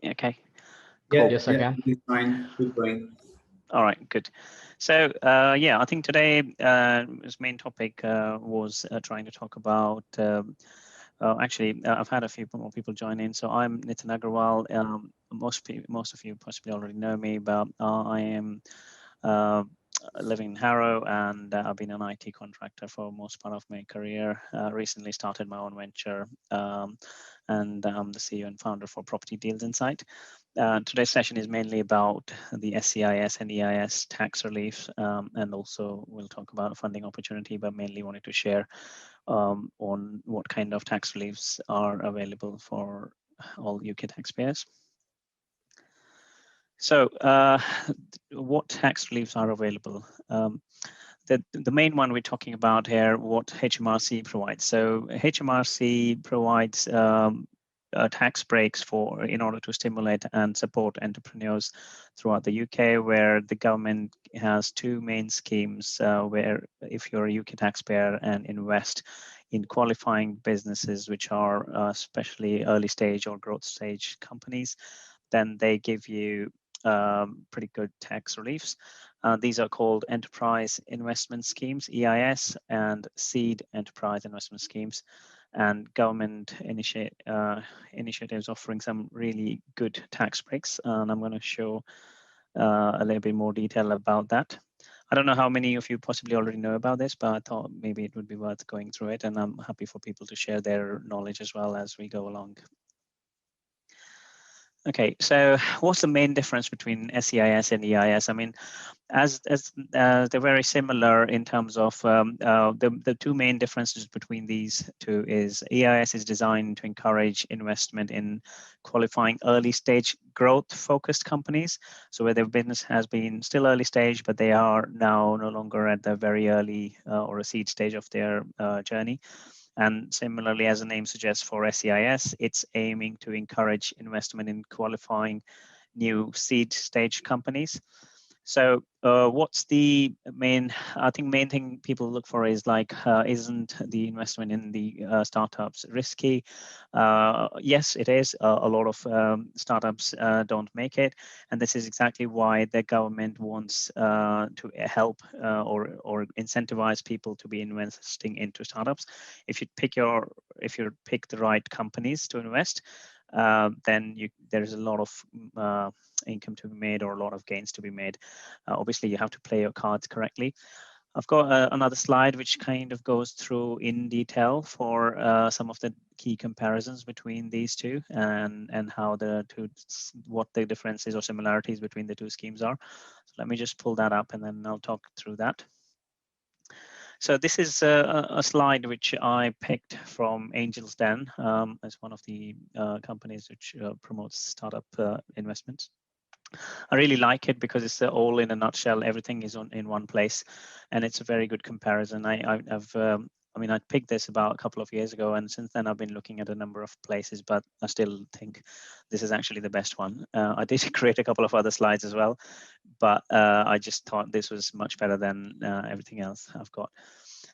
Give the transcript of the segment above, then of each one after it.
Okay. Yeah, Cool. Yes, I yeah, can. it's fine. Keep going. All right, good. So yeah, I think today his main topic was trying to talk about. Actually, I've had a few more people join in. So I'm Nitin Agarwal. Most of you possibly already know me, but I am living in Harrow, and I've been an IT contractor for most part of my career. Recently started my own venture, and I'm the CEO and founder for Property Deals Insight. Today's session is mainly about the SEIS and EIS tax relief, and also we'll talk about a funding opportunity, but mainly wanted to share on what kind of tax reliefs are available for all UK taxpayers. So what tax reliefs are available? The main one we're talking about here, what HMRC provides. So HMRC provides tax breaks in order to stimulate and support entrepreneurs throughout the UK, where the government has two main schemes where if you're a UK taxpayer and invest in qualifying businesses which are especially early stage or growth stage companies, then they give you pretty good tax reliefs. These are called Enterprise Investment Schemes, EIS, and Seed Enterprise Investment Schemes, and government initiatives offering some really good tax breaks. And I'm going to show a little bit more detail about that. I don't know how many of you possibly already know about this, but I thought maybe it would be worth going through it, and I'm happy for people to share their knowledge as well as we go along. Okay, so what's the main difference between SEIS and EIS? I mean, as they're very similar in terms of the two main differences between these two is EIS is designed to encourage investment in qualifying early stage growth focused companies. So where their business has been still early stage, but they are now no longer at the very early or a seed stage of their journey. And similarly, as the name suggests for SEIS, it's aiming to encourage investment in qualifying new seed stage companies. So what's the main, I think main thing people look for is like, isn't the investment in the startups risky? Yes, it is. A lot of startups don't make it. And this is exactly why the government wants to help or incentivize people to be investing into startups. If you pick the right companies to invest, then there's a lot of income to be made or a lot of gains to be made. Obviously, you have to play your cards correctly. I've got another slide which kind of goes through in detail for some of the key comparisons between these two and how what the differences or similarities between the two schemes are. So let me just pull that up and then I'll talk through that. So this is a slide which I picked from Angel's Den as one of the companies which promotes startup investments. I really like it because it's all in a nutshell. Everything is in one place, and it's a very good comparison. I mean, I picked this about a couple of years ago, and since then I've been looking at a number of places, but I still think this is actually the best one. I did create a couple of other slides as well, but I just thought this was much better than everything else I've got.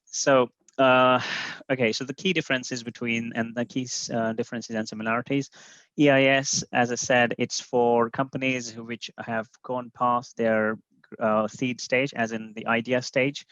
So okay, so the key differences between and the key differences and similarities. EIS, as I said, it's for companies which have gone past their seed stage, as in the idea stage.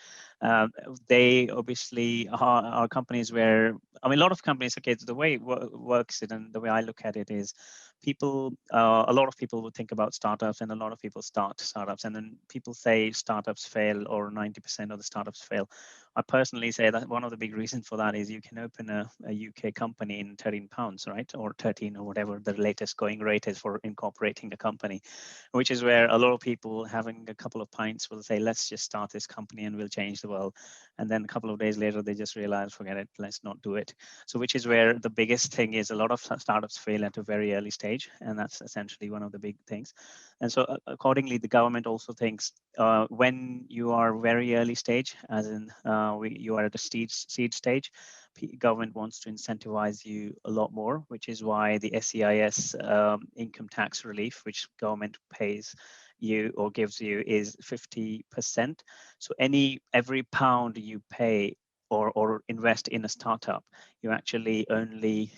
They obviously are companies where, I mean, a lot of companies, okay, the way it works and the way I look at it is people, a lot of people would think about startups and a lot of people start startups, and then people say startups fail or 90% of the startups fail. I personally say that one of the big reasons for that is you can open a UK company in £13, right? Or 13 or whatever the latest going rate is for incorporating a company, which is where a lot of people having a couple of pints will say, let's just start this company and we'll change the world. And then a couple of days later, they just realize, forget it, let's not do it. So which is where the biggest thing is a lot of startups fail at a very early stage. And that's essentially one of the big things. And so accordingly, the government also thinks when you are very early stage, as in you are at a seed stage, government wants to incentivize you a lot more, which is why the SEIS income tax relief, which government pays you or gives you, is 50%. So every pound you pay or invest in a startup, you actually only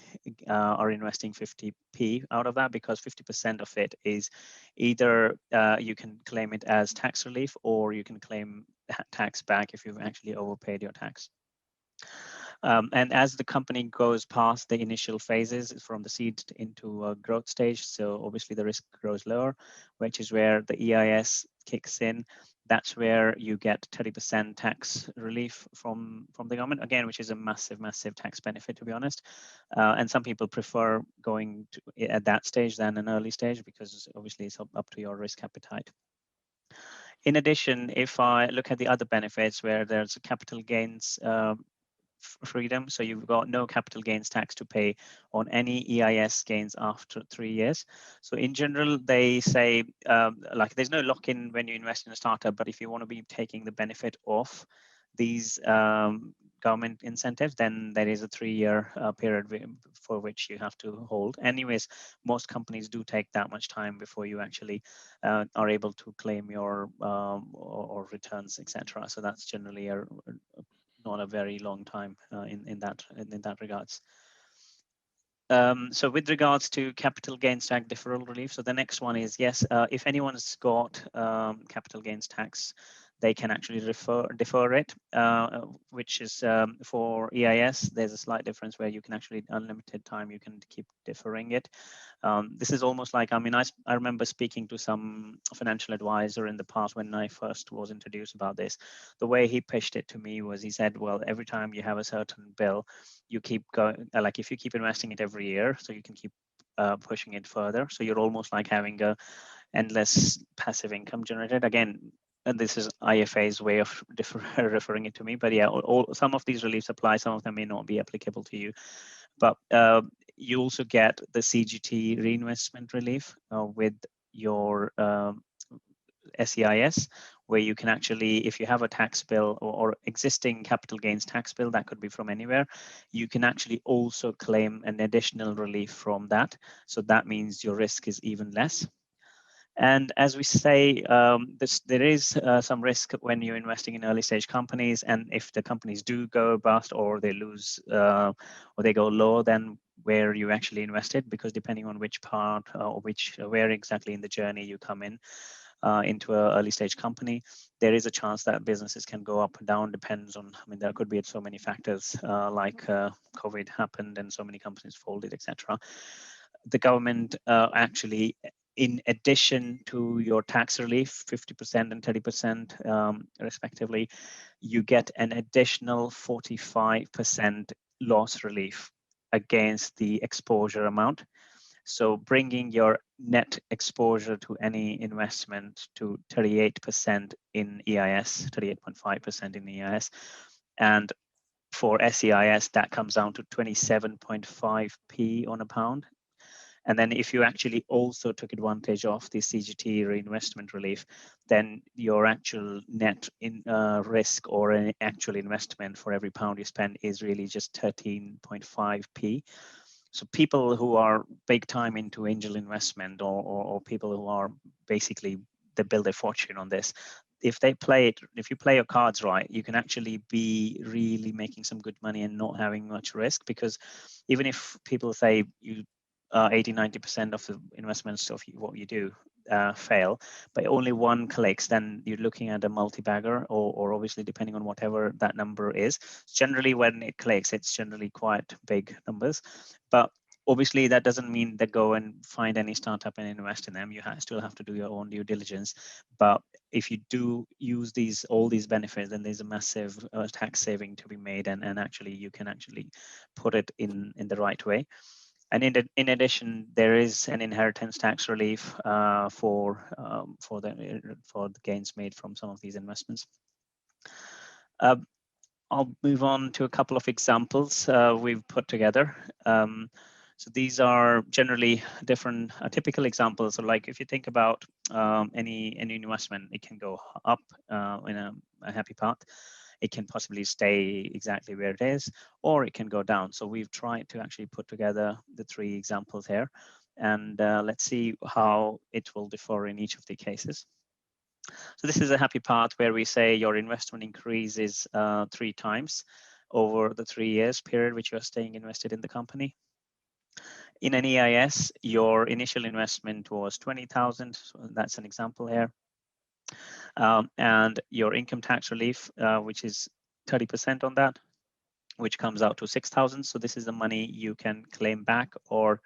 are investing 50p out of that, because 50% of it is either you can claim it as tax relief, or you can claim tax back if you've actually overpaid your tax. And as the company goes past the initial phases from the seed into a growth stage, so obviously the risk grows lower, which is where the EIS kicks in. That's where you get 30% tax relief from the government, again, which is a massive tax benefit, to be honest. And some people prefer going to at that stage than an early stage, because obviously it's up to your risk appetite. In addition, if I look at the other benefits where there's a capital gains freedom, so you've got no capital gains tax to pay on any EIS gains after 3 years. So in general, they say like there's no lock-in when you invest in a startup, but if you want to be taking the benefit of these government incentives, then there is a 3-year period for which you have to hold. Anyways, most companies do take that much time before you actually are able to claim your or returns, etc. So that's generally not a very long time in that regards. So with regards to capital gains tax deferral relief, so the next one is, yes, if anyone's got capital gains tax, they can actually defer it, which is for EIS, there's a slight difference where you can actually, unlimited time, you can keep deferring it. This is almost like, I mean, I remember speaking to some financial advisor in the past when I first was introduced about this. The way he pitched it to me was, he said, well, every time you have a certain bill, you keep going, like if you keep investing it every year, so you can keep pushing it further. So you're almost like having a endless passive income generated. Again, and this is IFA's way of referring it to me, but yeah, some of these reliefs apply, some of them may not be applicable to you. But you also get the CGT reinvestment relief with your SEIS, where you can actually, if you have a tax bill or existing capital gains tax bill, that could be from anywhere, you can actually also claim an additional relief from that. So that means your risk is even less. And as we say, there is some risk when you're investing in early stage companies. And if the companies do go bust, or they lose, or they go lower than where you actually invested, because depending on which part or where exactly in the journey you come in into an early stage company, there is a chance that businesses can go up and down, depends on, I mean, there could be so many factors like COVID happened and so many companies folded, etc. The government actually, in addition to your tax relief, 50% and 30% respectively, you get an additional 45% loss relief against the exposure amount. So bringing your net exposure to any investment to 38% in EIS, 38.5% in EIS. And for SEIS, that comes down to 27.5p on a pound. And then if you actually also took advantage of the CGT reinvestment relief, then your actual net risk or an actual investment for every pound you spend is really just 13.5p. So people who are big time into angel investment, or people who are basically, they build their fortune on this, if you play your cards right, you can actually be really making some good money and not having much risk. Because even if people say you 80-90% of the investments of what you do fail, but only one clicks, then you're looking at a multi-bagger, or obviously depending on whatever that number is. Generally, when it clicks, it's generally quite big numbers. But obviously, that doesn't mean that go and find any startup and invest in them. You still have to do your own due diligence. But if you do use all these benefits, then there's a massive tax saving to be made, and actually you can actually put it in the right way. And in addition, there is an inheritance tax relief for the gains made from some of these investments. I'll move on to a couple of examples we've put together. So these are generally different typical examples. So like if you think about any investment, it can go up in a happy path. It can possibly stay exactly where it is, or it can go down. So we've tried to actually put together the 3 examples here, and let's see how it will differ in each of the cases. So this is a happy path where we say your investment increases 3 times over the 3 years period which you are staying invested in the company. In an EIS, your initial investment was 20,000. So that's an example here. And your income tax relief, which is 30% on that, which comes out to 6,000. So this is the money you can claim back or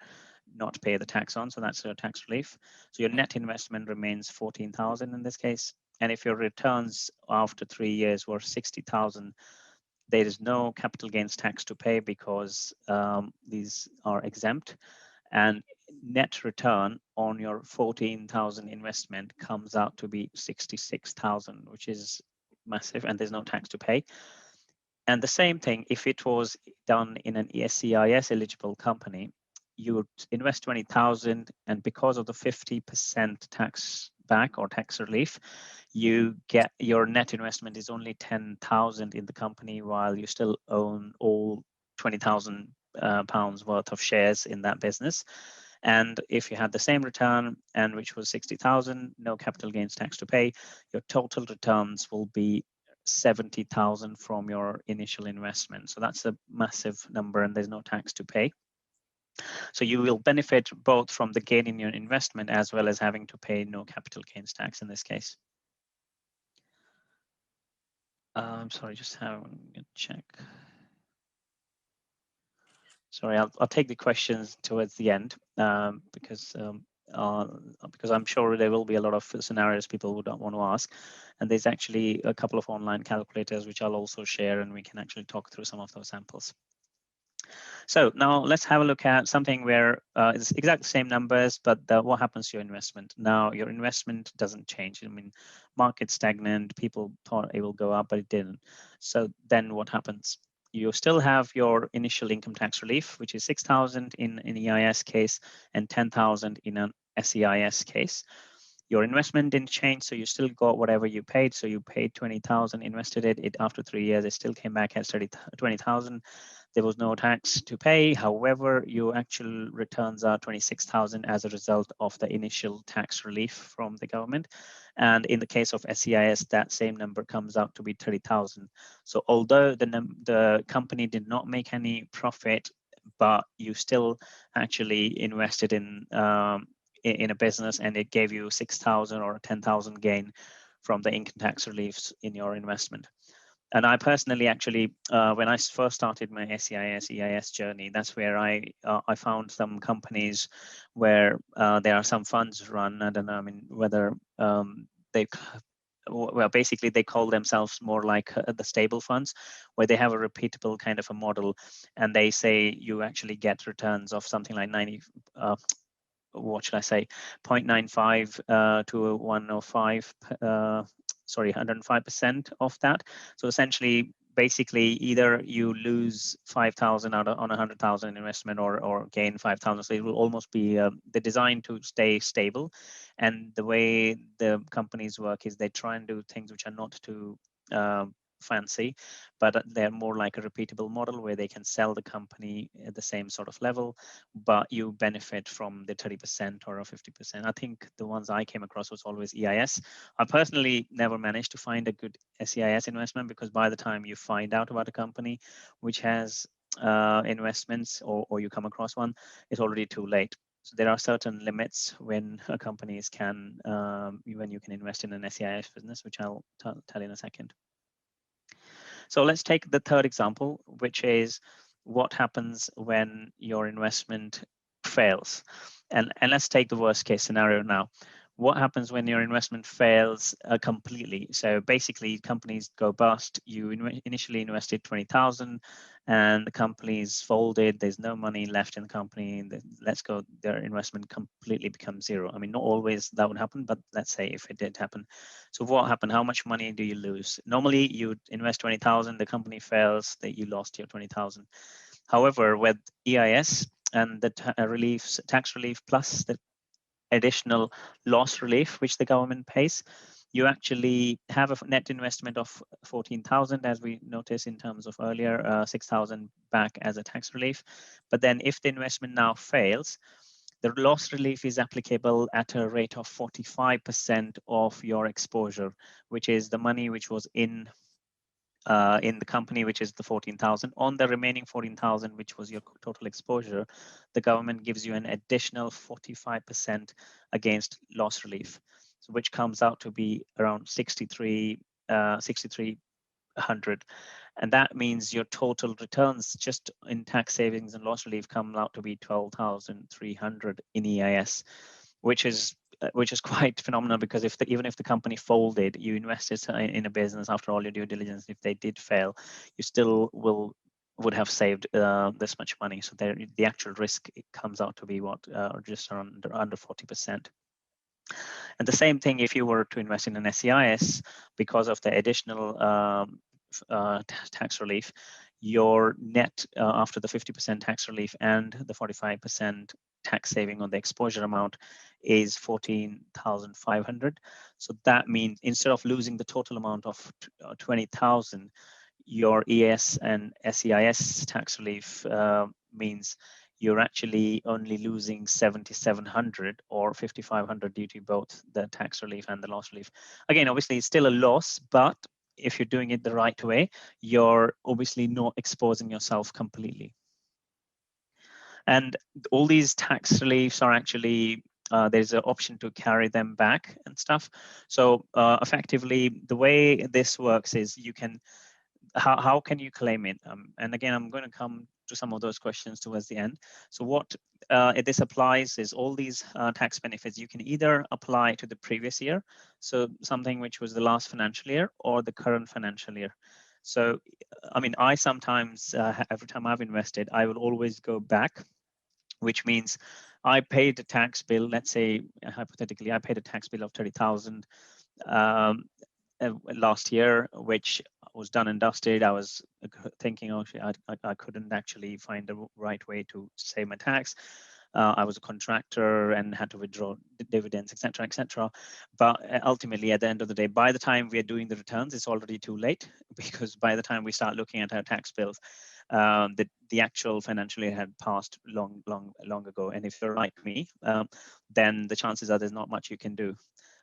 not pay the tax on. So that's your tax relief. So your net investment remains 14,000 in this case. And if your returns after 3 years were 60,000, there is no capital gains tax to pay because these are exempt. And net return on your 14,000 investment comes out to be 66,000, which is massive, and there's no tax to pay. And the same thing, if it was done in an SEIS eligible company, you would invest 20,000, and because of the 50% tax back or tax relief, you get your net investment is only 10,000 in the company, while you still own all 20,000 pounds worth of shares in that business. And if you had the same return, and which was 60,000, no capital gains tax to pay, your total returns will be 70,000 from your initial investment. So that's a massive number, and there's no tax to pay. So you will benefit both from the gain in your investment as well as having to pay no capital gains tax in this case. I'm sorry, just having a check. Sorry, I'll take the questions towards the end because I'm sure there will be a lot of scenarios people would want to ask. And there's actually a couple of online calculators which I'll also share, and we can actually talk through some of those samples. So now let's have a look at something where it's exactly the same numbers, but what happens to your investment? Now your investment doesn't change. I mean, market's stagnant, people thought it will go up, but it didn't. So then what happens? You still have your initial income tax relief, which is 6,000 in an EIS case and 10,000 in an SEIS case. Your investment didn't change, so you still got whatever you paid. So you paid 20,000, invested it after 3 years, it still came back as 20,000. There was no tax to pay. However, your actual returns are 26,000 as a result of the initial tax relief from the government. And in the case of SEIS, that same number comes out to be 30,000. So although the company did not make any profit, but you still actually invested in a business, and it gave you 6,000 or 10,000 gain from the income tax reliefs in your investment. And I personally actually, when I first started my SEIS EIS journey, that's where I found some companies where there are some funds run. I don't know, I mean, whether basically they call themselves more like the stable funds, where they have a repeatable kind of a model, and they say you actually get returns of something like 0.95 to 105, 105% of that. So essentially, basically, either you lose 5,000 on 100,000 investment, or gain 5,000. So it will almost be the design to stay stable. And the way the companies work is they try and do things which are not too fancy, but they're more like a repeatable model where they can sell the company at the same sort of level, but you benefit from the 30% or 50%. I think the ones I came across was always EIS. I personally never managed to find a good SEIS investment, because by the time you find out about a company which has investments, or you come across one, it's already too late. So there are certain limits when a company can, when you can invest in an SEIS business, which I'll tell you in a second. So let's take the third example, which is what happens when your investment fails. And let's take the worst case scenario now. What happens when your investment fails completely? So basically, companies go bust. You initially invested 20,000, and the company's folded. There's no money left in the company. Their investment completely becomes zero. I mean, not always that would happen, but let's say if it did happen. So what happened? How much money do you lose? Normally, you invest 20,000. The company fails. That you lost your 20,000. However, with EIS and the tax relief plus the additional loss relief which the government pays, you actually have a net investment of 14,000, as we noticed in terms of earlier, 6,000 back as a tax relief. But then if the investment now fails, the loss relief is applicable at a rate of 45% of your exposure, which is the money which was in in the company, which is the 14,000. On the remaining 14,000, which was your total exposure, the government gives you an additional 45% against loss relief, so which comes out to be around 6,300. And that means your total returns just in tax savings and loss relief come out to be 12,300 in EIS, which is quite phenomenal, because even if the company folded, you invested in a business after all your due diligence. If they did fail, you still would have saved this much money. So the actual risk, it comes out to be just under 40%. And the same thing if you were to invest in an SEIS, because of the additional tax relief, your net after the 50% tax relief and the 45% tax saving on the exposure amount is 14,500. So that means instead of losing the total amount of 20,000, your EIS and SEIS tax relief means you're actually only losing 7,700 or 5,500 due to both the tax relief and the loss relief. Again, obviously, it's still a loss, but if you're doing it the right way, you're obviously not exposing yourself completely. And all these tax reliefs are actually, there's an option to carry them back and stuff. So effectively, the way this works is you can, how can you claim it? And again, I'm going to come to some of those questions towards the end. So what this applies is all these tax benefits, you can either apply to the previous year, so something which was the last financial year, or the current financial year. So, I mean, I sometimes, every time I've invested, I will always go back, which means I paid a tax bill, let's say, hypothetically, I paid a tax bill of 30,000 last year, which was done and dusted. I was thinking, oh, I couldn't actually find the right way to save my tax. I was a contractor and had to withdraw dividends, etc., etc. But ultimately, at the end of the day, by the time we are doing the returns, it's already too late, because by the time we start looking at our tax bills, the actual financial year had passed long ago. And if you're like me, then the chances are there's not much you can do.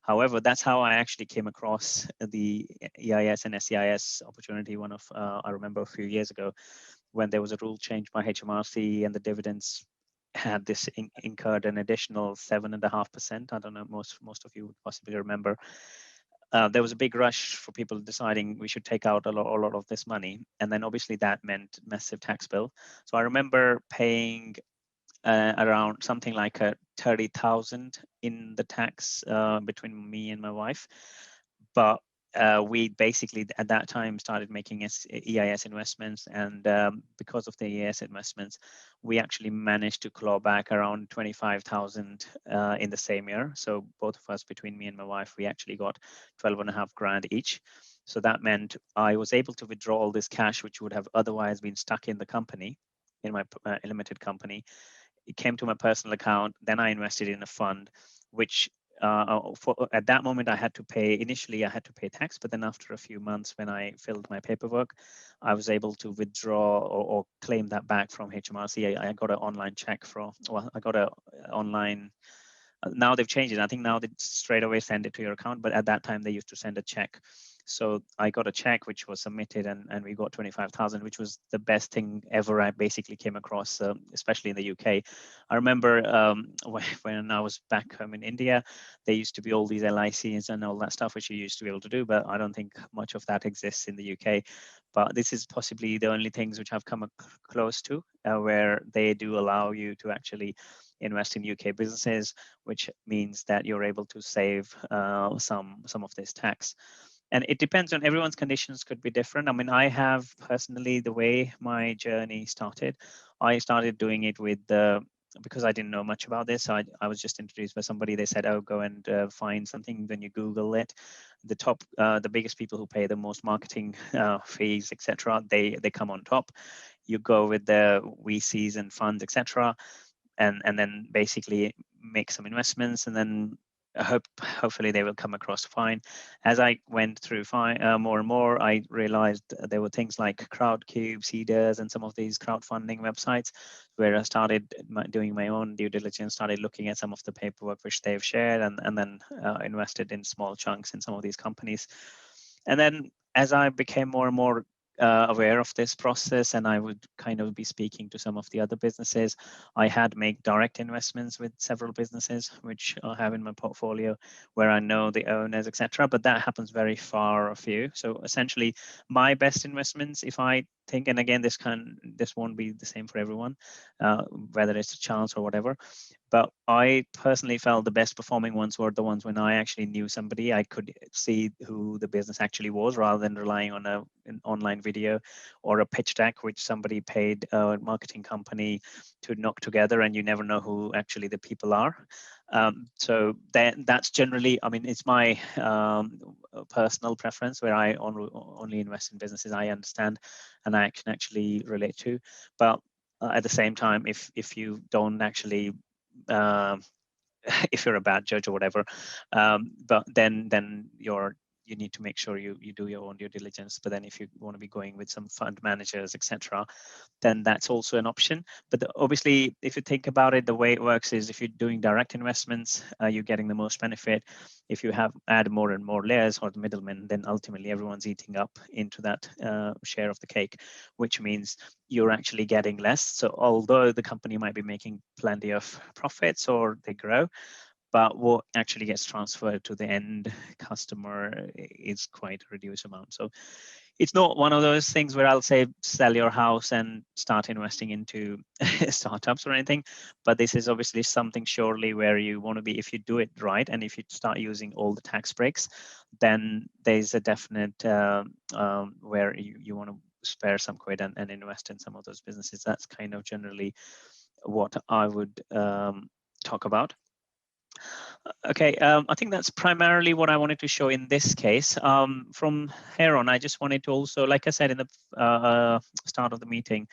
However, that's how I actually came across the EIS and SEIS opportunity. I remember a few years ago when there was a rule change by HMRC and the dividends had this incurred an additional 7.5%. I don't know, most of you would possibly remember. There was a big rush for people deciding we should take out a lot of this money. And then obviously that meant massive tax bill. So I remember paying around something like 30,000 in the tax between me and my wife. But we basically at that time started making EIS investments, and because of the EIS investments, we actually managed to claw back around 25,000 in the same year. So both of us, between me and my wife, we actually got 12.5 grand each. So that meant I was able to withdraw all this cash, which would have otherwise been stuck in the company, in my limited company. It came to my personal account. Then I invested in a fund, which at that moment I had to pay. Initially, I had to pay tax, but then after a few months, when I filled my paperwork, I was able to withdraw or claim that back from HMRC. I got an online check I got an online. Now they've changed it. I think now they straight away send it to your account, but at that time they used to send a check. So I got a check which was submitted, and we got 25,000, which was the best thing ever I basically came across, especially in the UK. I remember when I was back home in India, there used to be all these LICs and all that stuff which you used to be able to do, but I don't think much of that exists in the UK. But this is possibly the only things which I've come close to where they do allow you to actually invest in UK businesses, which means that you're able to save some of this tax. And it depends on everyone's conditions, could be different. I mean, I have personally, the way my journey started, I started doing it with because I didn't know much about this. So I was just introduced by somebody. They said, oh, go and find something. When you Google it, the biggest people who pay the most marketing fees, etc., they come on top. You go with the VCs and funds, etc., and then basically make some investments, and then hopefully they will come across fine. As I went through more and more, I realized there were things like Crowdcube, Seeders, and some of these crowdfunding websites where I started doing my own due diligence, started looking at some of the paperwork which they've shared, and then invested in small chunks in some of these companies. And then as I became more and more aware of this process, and I would kind of be speaking to some of the other businesses. I had made direct investments with several businesses, which I have in my portfolio, where I know the owners, etc. But that happens very far a few. So essentially, my best investments, if I think, and again, this won't be the same for everyone, whether it's a chance or whatever. But I personally felt the best performing ones were the ones when I actually knew somebody. I could see who the business actually was, rather than relying on an online video or a pitch deck, which somebody paid a marketing company to knock together, and you never know who actually the people are. So that's generally, I mean, it's my personal preference, where I only invest in businesses I understand and I can actually relate to. But at the same time, if you don't actually if you're a bad judge or whatever, but then you need to make sure you do your own due diligence. But then if you want to be going with some fund managers, etc., then that's also an option. But obviously, if you think about it, the way it works is, if you're doing direct investments, you're getting the most benefit. If you add more and more layers or the middlemen, then ultimately everyone's eating up into that share of the cake, which means you're actually getting less. So although the company might be making plenty of profits or they grow, but what actually gets transferred to the end customer is quite a reduced amount. So it's not one of those things where I'll say sell your house and start investing into startups or anything. But this is obviously something surely where you want to be, if you do it right, and if you start using all the tax breaks, then there's a definite where you want to spare some quid and invest in some of those businesses. That's kind of generally what I would talk about. Okay, I think that's primarily what I wanted to show in this case. From here on, I just wanted to also, like I said in the start of the meeting,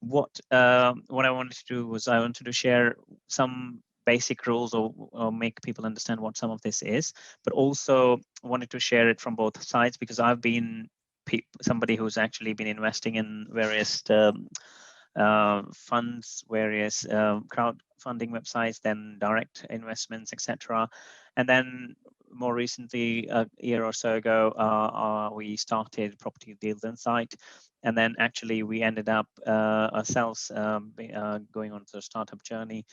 what I wanted to do was I wanted to share some basic rules, or make people understand what some of this is, but also wanted to share it from both sides, because I've been somebody who's actually been investing in various funds, various crowdfunding websites, then direct investments, etc. And then more recently, a year or so ago, we started Property Deals Insight. And then actually we ended up ourselves going on to a startup journey